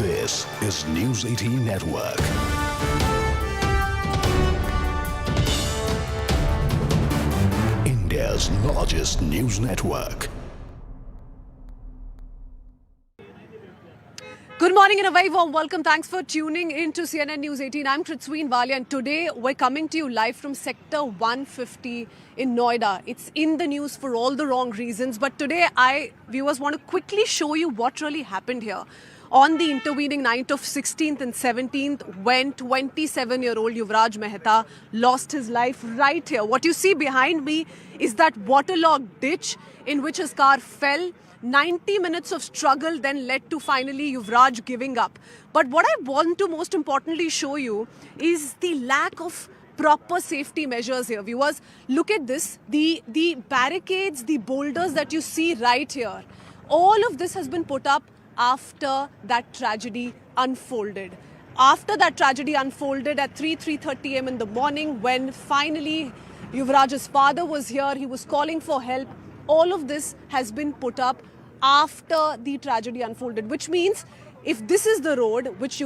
This is News 18 Network. India's largest news network. Good morning and a very warm welcome. Thanks for tuning in to CNN News 18. I'm Tritsween Valia, and today we're coming to you live from Sector 150 in Noida. It's in the news for all the wrong reasons, but today viewers want to quickly show you what really happened here on the intervening night of 16th and 17th, when 27-year-old Yuvraj Mehta lost his life right here. What you see behind me is that waterlogged ditch in which his car fell. 90 minutes of struggle then led to finally Yuvraj giving up. But what I want to most importantly show you is the lack of proper safety measures here. Viewers, look at this. The barricades, the boulders that you see right here, all of this has been put up after that tragedy unfolded. After that tragedy unfolded at 3:30 a.m. in the morning, when finally Yuvraj's father was here, he was calling for help. All of this has been put up after the tragedy unfolded, which means if this is the road which